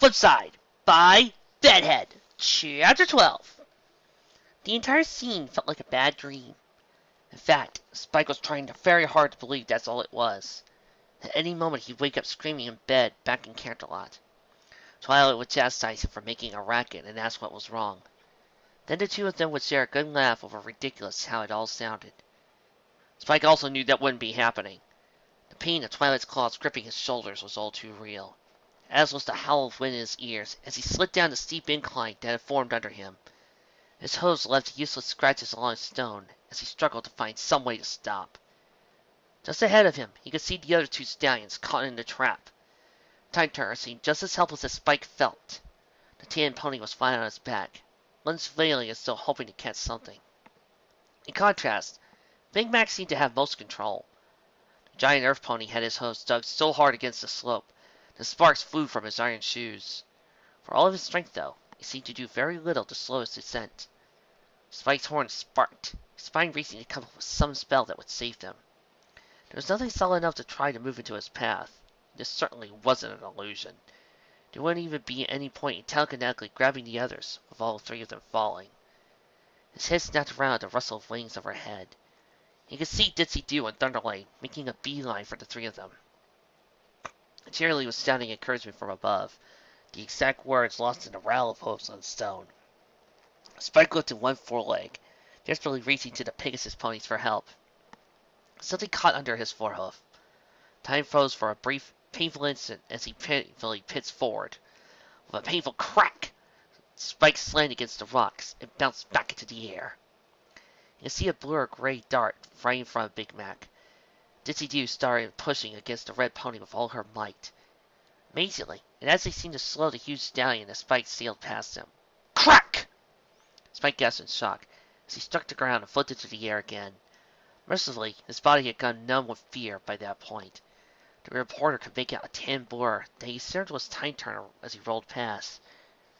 Flipside by Bedhead, Chapter 12. The entire scene felt like a bad dream. In fact, Spike was trying very hard to believe that's all it was. At any moment he'd wake up screaming in bed back in Canterlot. Twilight would chastise him for making a racket and ask what was wrong. Then the two of them would share a good laugh over ridiculous how it all sounded. Spike also knew that wouldn't be happening. The pain of Twilight's claws gripping his shoulders was all too real, as was the howl of wind in his ears as he slid down the steep incline that had formed under him. His hooves left useless scratches along the stone as he struggled to find some way to stop. Just ahead of him, he could see the other two stallions caught in the trap. Time Turner seemed just as helpless as Spike felt. The tan pony was flat on his back, limbs flailing as though hoping to catch something. In contrast, Big Mac seemed to have most control. The giant earth pony had his hooves dug so hard against the slope that sparks flew from his iron shoes. For all of his strength, though, he seemed to do very little to slow his descent. Spike's horns sparked, his spine racing to come up with some spell that would save them. There was nothing solid enough to try to move into his path. This certainly wasn't an illusion. There wouldn't even be any point in telekinetically grabbing the others, with all three of them falling. His head snapped around at the rustle of wings overhead. He could see dzetaW and Thunderlane making a beeline for the three of them. Cheerily was shouting encouragement from above, the exact words lost in the rattle of hooves on stone. Spike lifted one foreleg, desperately reaching to the Pegasus ponies for help. Something caught under his forehoof. Time froze for a brief, painful instant as he painfully pitched forward. With a painful crack, Spike slammed against the rocks and bounced back into the air. You could see a blur gray dart right in front of Big Mac. dzetaW started pushing against the red pony with all her might. Amazingly, and as they seemed to slow the huge stallion as Spike sailed past him. Crack! Spike gasped in shock as he struck the ground and floated through the air again. Mercifully, his body had gone numb with fear by that point. The reporter could make out a tan blur that he assumed was Time Turner as he rolled past.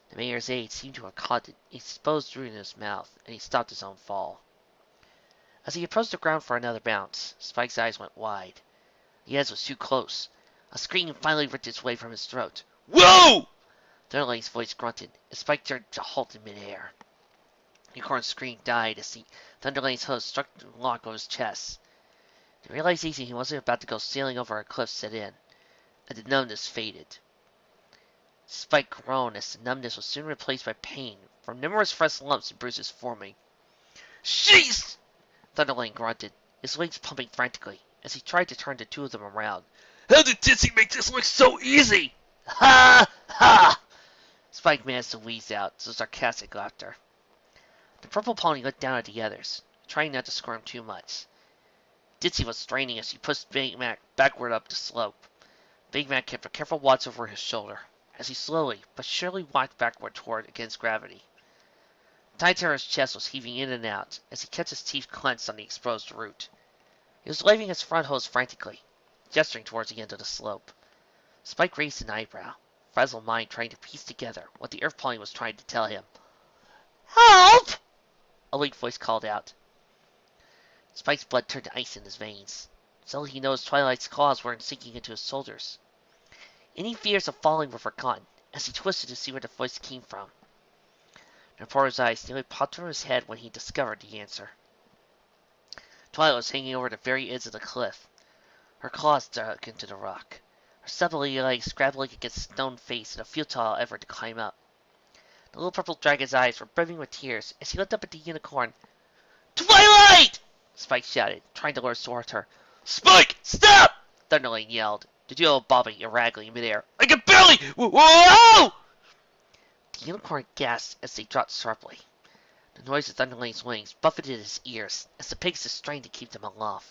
The mayor's aide seemed to have caught the exposed root in his mouth, and he stopped his own fall. As he approached the ground for another bounce, Spike's eyes went wide. The edge was too close. A scream finally ripped its way from his throat. Whoa! Thunderlane's voice grunted, and Spike turned to halt in midair. Unicorn's scream died as Thunderlane's hooves struck the lock of his chest. The realization he wasn't about to go sailing over a cliff set in, and the numbness faded. Spike groaned as the numbness was soon replaced by pain from numerous fresh lumps and bruises forming. Jeez! Thunderlane grunted, his legs pumping frantically as he tried to turn the two of them around. How did Ditsy make this look so easy? Ha! Ha! Spike managed to wheeze out some sarcastic laughter. The purple pony looked down at the others, trying not to squirm too much. Ditsy was straining as he pushed Big Mac backward up the slope. Big Mac kept a careful watch over his shoulder as he slowly but surely walked backward toward against gravity. Time Turner's chest was heaving in and out as he kept his teeth clenched on the exposed root. He was waving his front hose frantically, gesturing towards the end of the slope. Spike raised an eyebrow, frazzled mind trying to piece together what the earth pony was trying to tell him. Help! A weak voice called out. Spike's blood turned to ice in his veins. Suddenly he noticed Twilight's claws weren't sinking into his shoulders. Any fears of falling were forgotten as he twisted to see where the voice came from. The reporter's eyes nearly popped from his head when he discovered the answer. Twilight was hanging over the very edge of the cliff. Her claws dug into the rock, her stubbly legs scrabbling against the stone face in a futile effort to climb up. The little purple dragon's eyes were brimming with tears as he looked up at the unicorn. Twilight! Spike shouted, trying to lure towards her. Spike! Stop! Thunderlane yelled, the duo bobbing erratically in midair. I can barely! Whoa! The unicorn gasped as they dropped sharply. The noise of Thunderlane's wings buffeted his ears as the Pegasus strained to keep them aloft.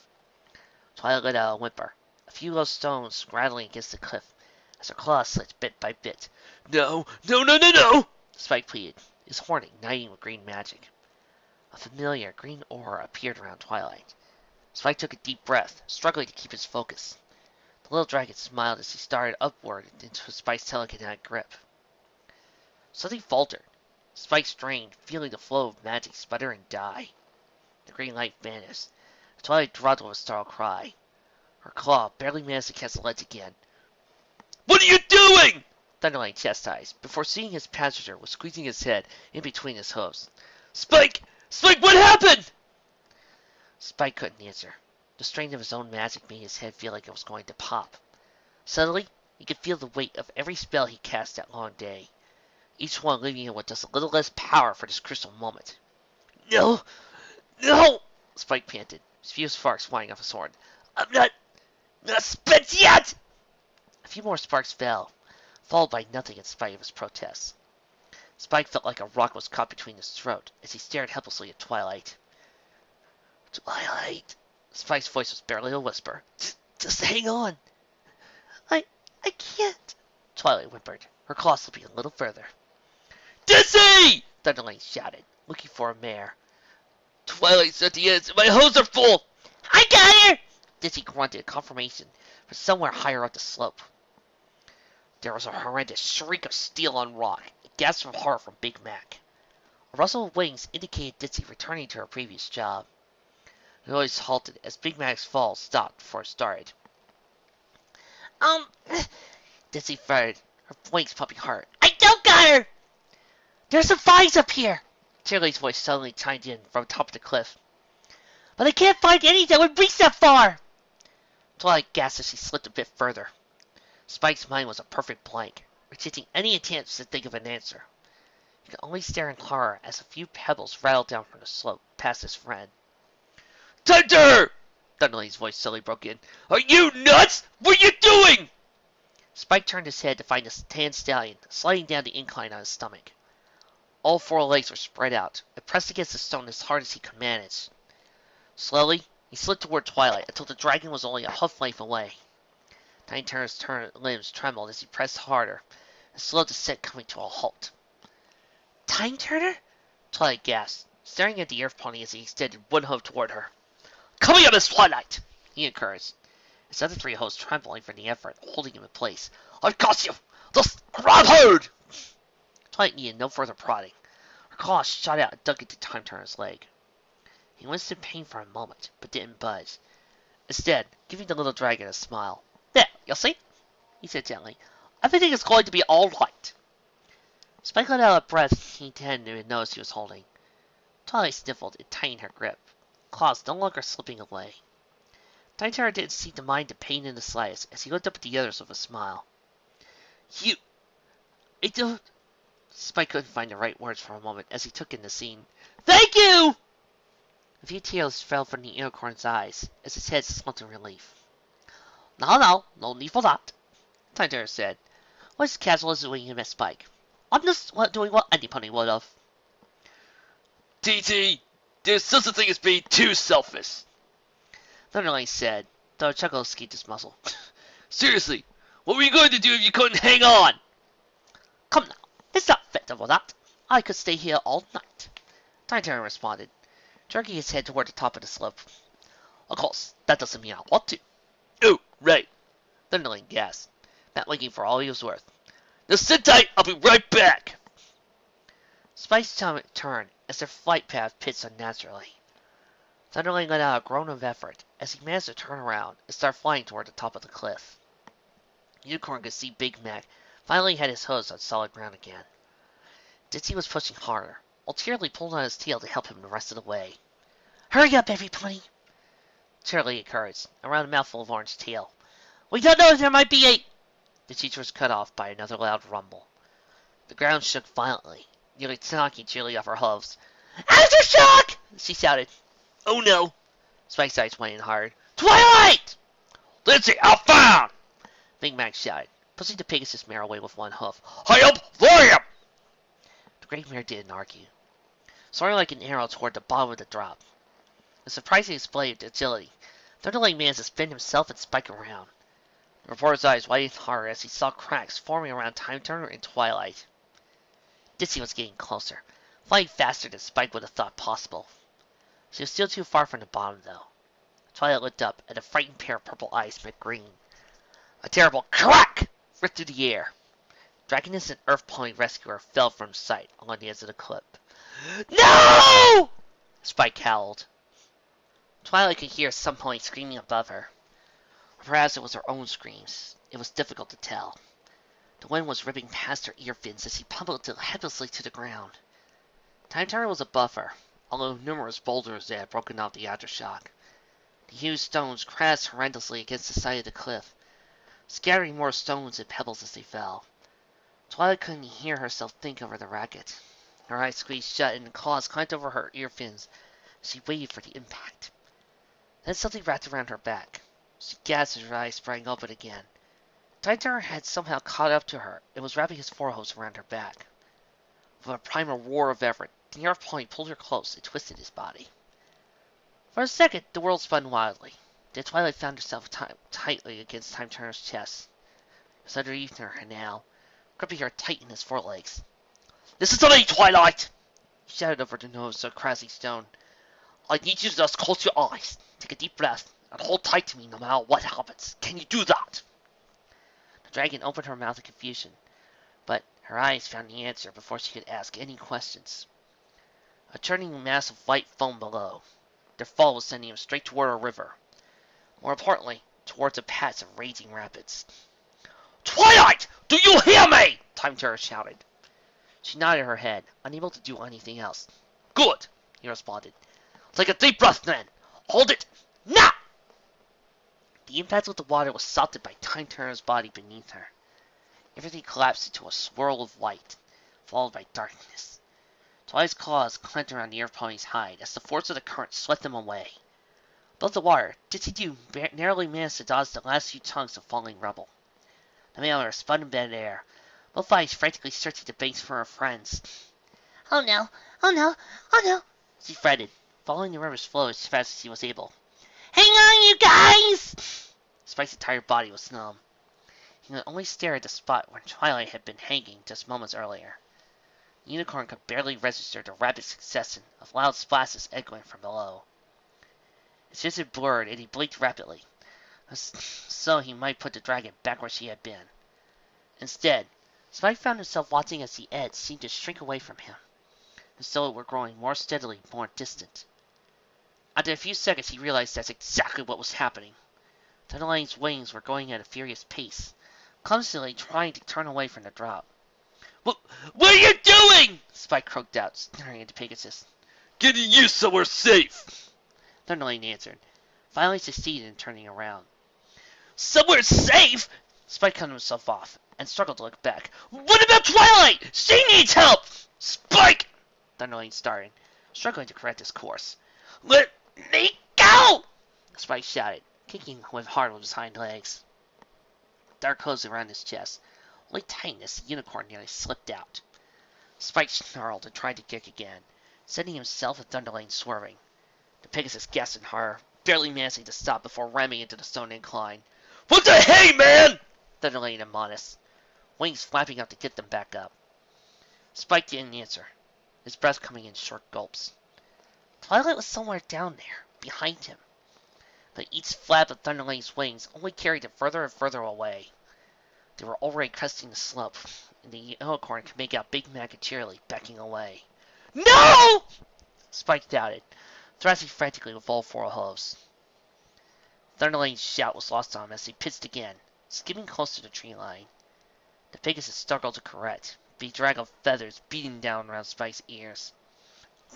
Twilight let out a whimper, a few low stones rattling against the cliff as her claws slipped bit by bit. No! No, no, no, no! Spike pleaded, his horn igniting with green magic. A familiar green aura appeared around Twilight. Spike took a deep breath, struggling to keep his focus. The little dragon smiled as he started upward into Spike's telekinetic grip. Something faltered. Spike strained, feeling the flow of magic sputter and die. The green light vanished. Twilight dropped with a startled cry. Her claw barely managed to catch the ledge again. What are you doing? Thunderlight chastised, before seeing his passenger was squeezing his head in between his hooves. Spike! Spike, what happened? Spike couldn't answer. The strain of his own magic made his head feel like it was going to pop. Suddenly, he could feel the weight of every spell he cast that long day, each one leaving him with just a little less power for this crucial moment. No! No! Spike panted, his few sparks flying off his horn. I'm not spent yet! A few more sparks fell, followed by nothing in spite of his protests. Spike felt like a rock was caught between his throat as he stared helplessly at Twilight. Twilight! Spike's voice was barely a whisper. Just hang on. I can't, Twilight whimpered, her claws slipping a little further. Dizzy! Thunderlane shouted, looking for a mare. Twilight's at the end, and my hose are full! I got her! Dizzy grunted in confirmation from somewhere higher up the slope. There was a horrendous shriek of steel on rock, a gasp of horror from Big Mac. A rustle of wings indicated Dizzy returning to her previous job. The noise halted as Big Mac's fall stopped before it started. Dizzy fired, her wings pumping hard. I don't got her! There's some vines up here! Shirley's voice suddenly chimed in from the top of the cliff. But I can't find any that would reach that far! Twilight gasped as she slipped a bit further. Spike's mind was a perfect blank, rejecting any attempts to think of an answer. He could only stare in horror as a few pebbles rattled down from the slope past his friend. Thunder! Thunderlane's voice suddenly broke in. Are you nuts? What are you doing? Spike turned his head to find the tan stallion sliding down the incline on his stomach. All four legs were spread out and pressed against the stone as hard as he could manage. Slowly, he slid toward Twilight until the dragon was only a hoof length away. Tiny Turner's limbs trembled as he pressed harder, the slow descent coming to a halt. Time Turner? Twilight gasped, staring at the earth pony as he extended one hoof toward her. Come here, Miss Twilight! He encouraged, his other three hosts trembling from the effort, holding him in place. I've got you! Just grab hold! Twilight needed no further prodding. Her claws shot out and dug into Time Turner's leg. He winced in pain for a moment, but didn't budge. Instead, giving the little dragon a smile. There, you see? He said gently. Everything is going to be all right. Spike let out a breath he hadn't noticed he was holding. Twilight sniffled and tightened her grip, claws no longer slipping away. Time Turner didn't seem to mind the pain in the slightest as he looked up at the others with a smile. I don't... Spike couldn't find the right words for a moment as he took in the scene. Thank you! A few tears fell from the unicorn's eyes as his head slumped in relief. No need for that, Time Turner said, as casual as doing him at Spike. I'm just doing what any pony would have. TT, there's such a thing as being too selfish, Thunderlane said, though a chuckle escaped his muzzle. Seriously, what were you going to do if you couldn't hang on? Come now, it's not fit for that. I could stay here all night, Time Turner responded, jerking his head toward the top of the slope. Of course, that doesn't mean I want to. Oh, right, Thunderlane gasped, not looking for all he was worth. Now sit tight, I'll be right back. Spike's stomach turned as their flight path pitched unnaturally. Thunderlane let out a groan of effort as he managed to turn around and start flying toward the top of the cliff. Unicorn could see Big Mac finally had his hose on solid ground again. Dizzy was pushing harder, while Cheerily pulled on his tail to help him the rest of the way. Hurry up, everybody! Cheerily encouraged, around a mouthful of orange tail. We don't know if there might be a... The teacher was cut off by another loud rumble. The ground shook violently, nearly knocking Cheerily off her hooves. Aftershock! She shouted. Oh no! Spike's eyes went in hard. Twilight! Lindsay, out found! Big Mac shouted, pushing the Pegasus mare away with one hoof. Hurry up, volume! The great mare didn't argue, soaring like an arrow toward the bottom of the drop. A surprising display of agility, Thunderlane managed to spin himself and Spike around. The reporter's eyes widened in horror as he saw cracks forming around Time Turner and Twilight. Dizzy was getting closer, flying faster than Spike would have thought possible. She was still too far from the bottom, though. Twilight looked up, and a frightened pair of purple eyes met green. A terrible crack ripped through the air. Dragoness and Earth Pony rescuer fell from sight along the edge of the cliff. No! Spike howled. Twilight could hear some pony screaming above her. Or perhaps it was her own screams. It was difficult to tell. The wind was ripping past her ear fins as he pummeled helplessly to the ground. Time Turner was a buffer, although numerous boulders had broken off the aftershock. The huge stones crashed horrendously against the side of the cliff, scattering more stones and pebbles as they fell. Twilight couldn't hear herself think over the racket. Her eyes squeezed shut and the claws clamped over her ear fins as she waited for the impact. Then something wrapped around her back. She gasped as her eyes sprang open again. Time Turner had somehow caught up to her and was wrapping his forehose around her back. With a primal roar of effort, the Earth Pony pulled her close and twisted his body. For a second, the world spun wildly. Then Twilight found herself tightly against Time Turner's chest. He was underneath her now, gripping her tight in his forelegs. "Listen to me, Twilight!" He shouted over the nose of a crazy stone. "I need you to just close your eyes, take a deep breath, and hold tight to me no matter what happens. Can you do that?" The dragon opened her mouth in confusion, but her eyes found the answer before she could ask any questions. A churning mass of white foam below. Their fall was sending him straight toward a river. More importantly, towards a patch of raging rapids. "Twilight! Do you hear me?" Time Turner shouted. She nodded her head, unable to do anything else. "Good," he responded. "Take a deep breath then. Hold it. Now!" The impact with the water was softened by Time Turner's body beneath her. Everything collapsed into a swirl of white, followed by darkness. Twilight's claws clamped around the Earth Pony's hide as the force of the current swept them away. Above the water, dzetaDU narrowly managed to dodge the last few chunks of falling rubble. The mailer spun in mid-air, both eyes frantically searching the banks for her friends. "Oh no! Oh no! Oh no!" she fretted, following the river's flow as fast as she was able. "Hang on, you guys!" Spike's entire body was numb. He could only stare at the spot where Twilight had been hanging just moments earlier. The unicorn could barely register the rapid succession of loud splashes echoing from below. His vision blurred and he blinked rapidly, so he might put the dragon back where she had been. Instead, Spike found himself watching as the edge seemed to shrink away from him, as though it were growing more steadily more distant. After a few seconds, he realized that's exactly what was happening. Thunderlight's wings were going at a furious pace, clumsily trying to turn away from the drop. What are you doing?" Spike croaked out, staring into Pegasus. "Getting you somewhere safe," Thunderlight answered, finally succeeded in turning around. "Somewhere safe?" Spike cut himself off and struggled to look back. "What about Twilight? She needs help!" "Spike!" Thunderlight started, struggling to correct his course. "Let me go!" Spike shouted, kicking hard with his hind legs. Dark closed around his chest, only tightened as the unicorn nearly slipped out. Spike snarled and tried to kick again, sending himself and Thunderlane swerving. The Pegasus gasped in horror, barely managing to stop before ramming into the stone incline. "What the hey, man?" Thunderlane admonished, wings flapping up to get them back up. Spike didn't answer, his breath coming in short gulps. Twilight was somewhere down there, behind him, but each flap of Thunderlane's wings only carried it further and further away. They were already cresting the slope, and the unicorn could make out Big Mac and Cheerily backing away. "No!" Spike doubted, thrashing frantically with all four hooves. Thunderlane's shout was lost on him as he pitched again, skimming close to the tree line. The Pegasus struggled to correct, a drag of feathers beating down around Spike's ears.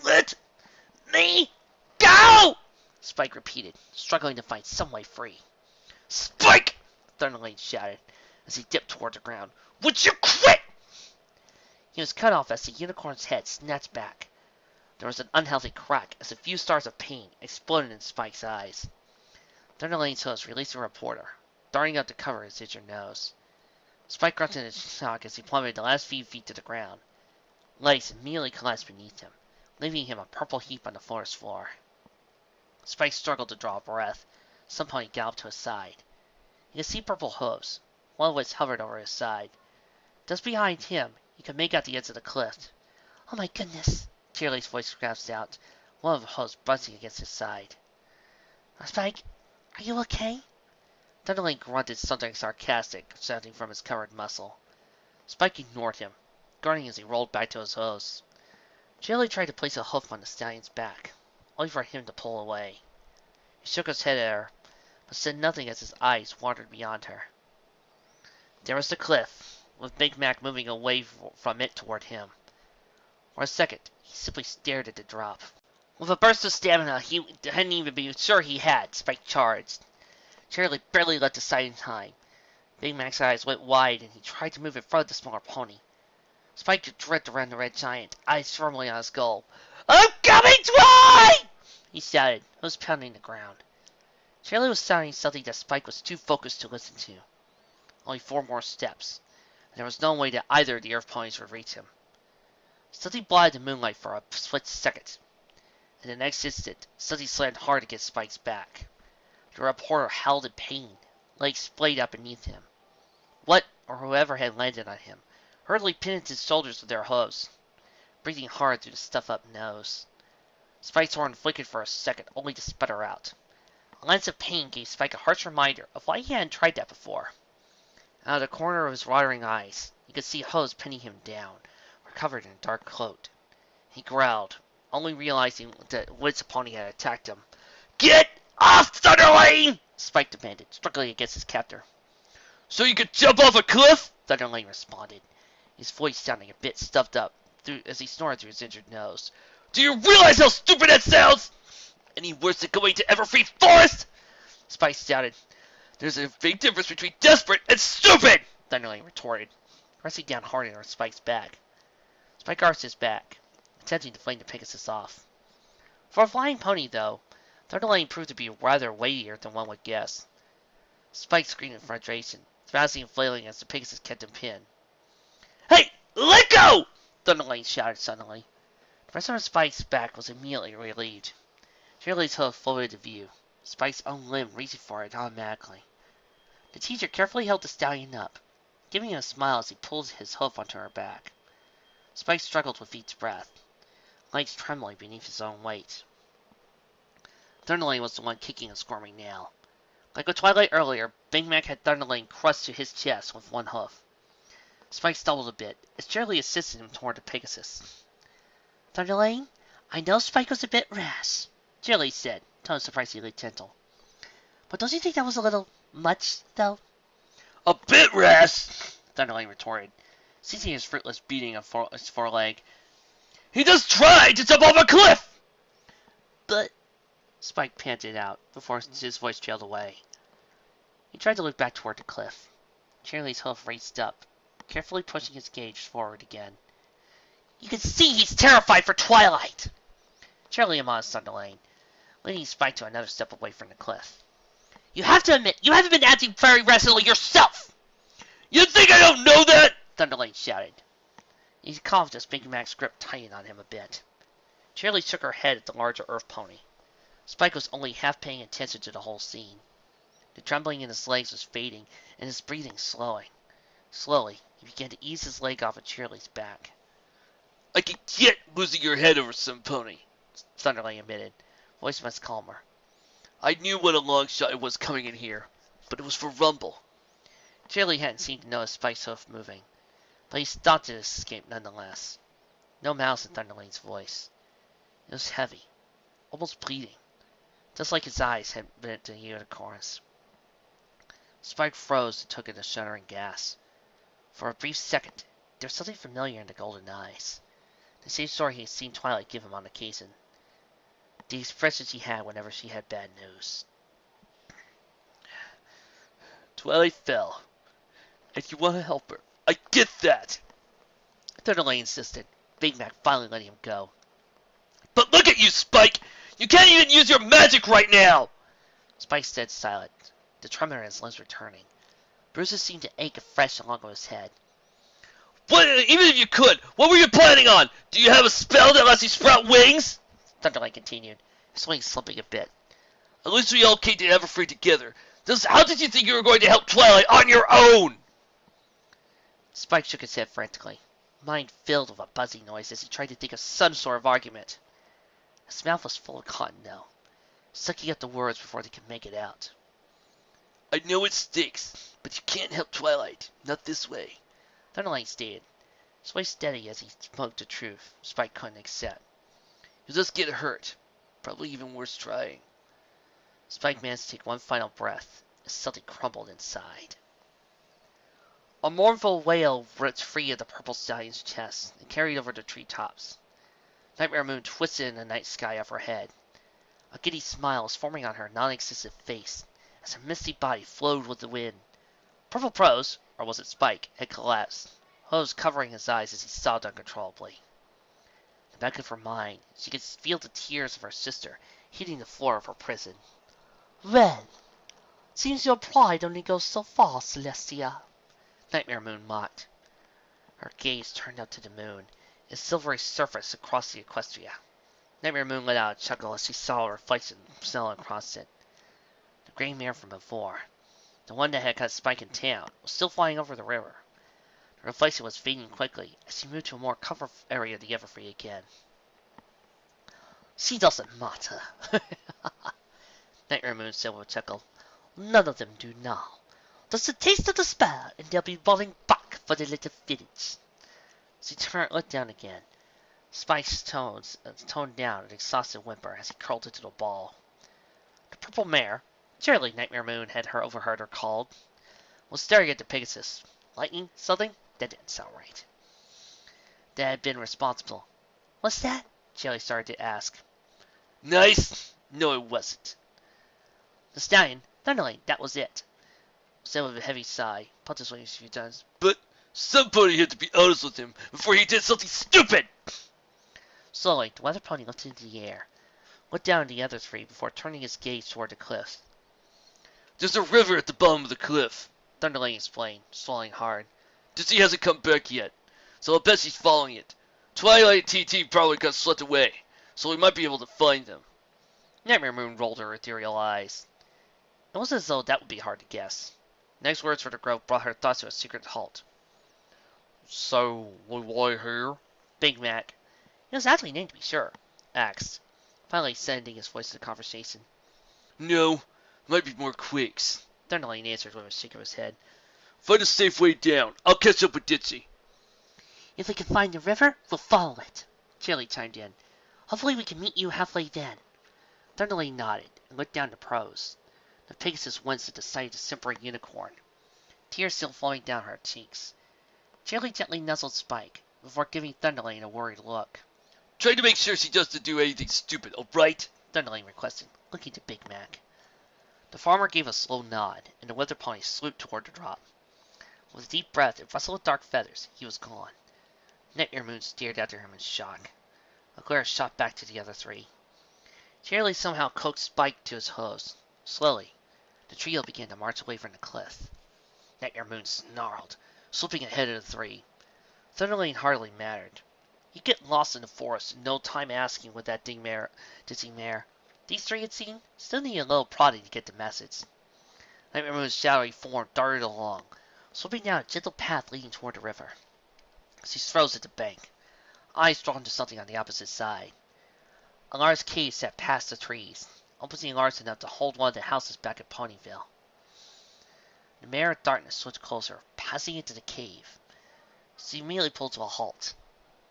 "Let me go!" Spike repeated, struggling to find some way free. "Spike!" Thunderlane shouted as he dipped toward the ground. "Would you quit?" He was cut off as the unicorn's head snapped back. There was an unhealthy crack as a few stars of pain exploded in Spike's eyes. Thunderlane's host released a reporter, darting up to cover his injured nose. Spike grunted in shock as he plummeted the last few feet to the ground. Legs immediately collapsed beneath him, leaving him a purple heap on the forest floor. Spike struggled to draw a breath. Some pony galloped to his side. He could see purple hooves, one of which hovered over his side. Just behind him, he could make out the edge of the cliff. "Oh my goodness!" Cheerily's voice gasped out, one of the hooves buzzing against his side. "Spike, are you okay?" Thunderlane grunted something sarcastic, sounding from his covered muscle. Spike ignored him, grunting as he rolled back to his host. Cheerily tried to place a hoof on the stallion's back, only for him to pull away. He shook his head at her, but said nothing as his eyes wandered beyond her. There was the cliff, with Big Mac moving away from it toward him. For a second, he simply stared at the drop. With a burst of stamina he hadn't even been sure he had, Spike charged. Charlie barely let the sight in time. Big Mac's eyes went wide, and he tried to move in front of the smaller pony. Spike dripped around the red giant, eyes firmly on his goal. "I'm coming, Twilight!" he shouted, nose pounding the ground. Charlie was sounding something that Spike was too focused to listen to. Only 4 more steps, and there was no way that either of the earth ponies would reach him. Something blotted the moonlight for a split second. In the next instant, something slammed hard against Spike's back. The reporter howled in pain, legs splayed out beneath him. What, or whoever had landed on him, hurriedly pinned his shoulders with their hooves, breathing hard through the stuff-up nose. Spike's horn flickered for a second, only to sputter out. A lance of pain gave Spike a harsh reminder of why he hadn't tried that before. Out of the corner of his watering eyes, he could see hooves pinning him down, covered in a dark coat. He growled, only realizing that Wood's pony had attacked him. "Get off, Thunderlane!" Spike demanded, struggling against his captor. "So you could jump off a cliff?" Thunderlane responded, his voice sounding a bit stuffed up as he snored through his injured nose. "Do you realize how stupid that sounds? Any worse than going to Everfree Forest?" Spike shouted. "There's a big difference between desperate and stupid!" Thunderlane retorted, pressing down harder on Spike's back. Spike arched his back, attempting to fling the Pegasus off. For a flying pony, though, Thunderlane proved to be rather weightier than one would guess. Spike screamed in frustration, thrashing and flailing as the Pegasus kept him pinned. "Hey, let go!" Thunderlane shouted suddenly. The pressure on Spike's back was immediately relieved. Shirley's hoof floated to view, Spike's own limb reaching for it automatically. The teacher carefully held the stallion up, giving him a smile as he pulled his hoof onto her back. Spike struggled with each breath, legs trembling beneath his own weight. Thunderlane was the one kicking and squirming now. Like with Twilight earlier, Big Mac had Thunderlane crushed to his chest with one hoof. Spike stumbled a bit as Charlie assisted him toward the Pegasus. "Thunderlane, I know Spike was a bit rash," Charlie said, tone surprisingly gentle. "But don't you think that was a little much, though?" "A bit rash!" Thunderlane retorted, ceasing his fruitless beating of his foreleg. "He just tried to jump off a cliff!" "But," Spike panted out before his voice trailed away. He tried to look back toward the cliff. Charlie's hoof raced up, carefully pushing his gauge forward again. "You can see he's terrified for Twilight!" Charlie admonished Thunderlane, leading Spike to another step away from the cliff. "You have to admit, you haven't been acting very rationally yourself!" "You think I don't know that?" Thunderlane shouted. He coughed as Big Mac's grip tightened on him a bit. Charlie shook her head at the larger earth pony. Spike was only half paying attention to the whole scene. The trembling in his legs was fading, and his breathing slowing. Slowly, he began to ease his leg off of Charlie's back. "I can get losing your head over some pony," Thunderlane admitted, voice much calmer. "I knew what a long shot it was coming in here, but it was for Rumble." Charlie hadn't seemed to notice Spike's hoof moving, but he stopped at his escape nonetheless. No malice in Thunderlane's voice. It was heavy, almost pleading, just like his eyes had been at the unicorns. Spike froze and took in a shuddering gasp. For a brief second, there was something familiar in the golden eyes. The same sort he had seen Twilight give him on occasion. The expression she had whenever she had bad news. "Twilight fell, and you want to help her. I get that," Thunderlane insisted, Big Mac finally letting him go. "But look at you, Spike! You can't even use your magic right now!" Spike stayed silent, the tremor in his limbs returning. Bruises seemed to ache afresh along his head. Even if you could, what were you planning on? Do you have a spell that lets you sprout wings?" Thunderlane continued, his wings slipping a bit. "At least we all came to Everfree together. How did you think you were going to help Twilight on your own?" Spike shook his head frantically, mind filled with a buzzing noise as he tried to think of some sort of argument. His mouth was full of cotton now, sucking up the words before they could make it out. "I know it stinks, but you can't help Twilight. Not this way," Thunderlane stated, his voice steady as he spoke the truth Spike couldn't accept. "You'll just get hurt. Probably even worse trying." Spike managed to take one final breath as something crumbled inside. A mournful wail ripped free of the purple stallion's chest and carried over the treetops. Nightmare Moon twisted in the night sky overhead. A giddy smile was forming on her non-existent face as her misty body flowed with the wind. Purple Prose, or was it Spike, had collapsed, hose covering his eyes as he sobbed uncontrollably. In the back of her mind, she could feel the tears of her sister hitting the floor of her prison. Well, seems your pride only goes so far, Celestia, Nightmare Moon mocked. Her gaze turned up to the moon, its silvery surface across the Equestria. Nightmare Moon let out a chuckle as she saw a reflection sailing across it. The gray mare from before, the one that had caught Spike in town, was still flying over the river. The reflection was fading quickly as she moved to a more covered area of the Everfree again. She doesn't matter, Nightmare Moon said with a chuckle. None of them do now. Just a taste of despair, and they'll be running back for the little village. She turned and looked down again. Spike's tones toned down an exhausted whimper as he curled into the ball. The purple mare, surely Nightmare Moon had overheard her called, was staring at the Pegasus. Lightning? Something? That didn't sound right. That had been responsible. What's that? Jelly started to ask. Nice? No, it wasn't. The stallion, Thunderling, that was it. Said with a heavy sigh, pumped his wings a few times. But somebody had to be honest with him before he did something stupid! Slowly, the weather pony lifted into the air, looked down at the other three before turning his gaze toward the cliff. There's a river at the bottom of the cliff, Thunderling explained, swallowing hard. Dizzy hasn't come back yet, so I'll bet she's following it. Twilight and TT probably got swept away, so we might be able to find them. Nightmare Moon rolled her ethereal eyes. It wasn't as though that would be hard to guess. Next words for the grove brought her thoughts to a secret halt. So, we lie here? Big Mac, he was actually named to be sure, asked, finally sending his voice to the conversation. No, might be more quakes, Thunderling answered with a shake of his head. Find a safe way down. I'll catch up with Ditzy. If we can find the river, we'll follow it, Chili chimed in. Hopefully we can meet you halfway then. Thunderling nodded and looked down to Prose. The Pegasus winced at the sight of the simpering unicorn, tears still flowing down her cheeks. Chili gently nuzzled Spike before giving Thunderling a worried look. Try to make sure she doesn't do anything stupid, alright? Thunderling requested, looking to Big Mac. The farmer gave a slow nod, and the weather pony swooped toward the drop. With a deep breath and rustle of dark feathers, he was gone. Nightmare Moon stared after him in shock. A glare shot back to the other three. Charlie somehow coaxed Spike to his hose. Slowly, the trio began to march away from the cliff. Nightmare Moon snarled, swooping ahead of the three. Thunderling hardly mattered. He'd get lost in the forest in no time asking what that dizzy mare these three had seen still needed a little prodding to get the message. Nightmare Moon's shadowy form darted along, sweeping down a gentle path leading toward the river. She froze at the bank, eyes drawn to something on the opposite side. A large cave sat past the trees, almost large enough to hold one of the houses back at Ponyville. The mare of darkness switched closer, passing into the cave. She immediately pulled to a halt.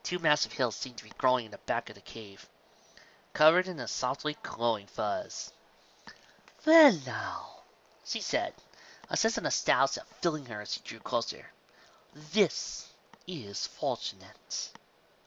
Two massive hills seemed to be growing in the back of the cave, covered in a softly glowing fuzz. Well now, she said, a sense of nostalgia filling her as she drew closer. This is fortunate.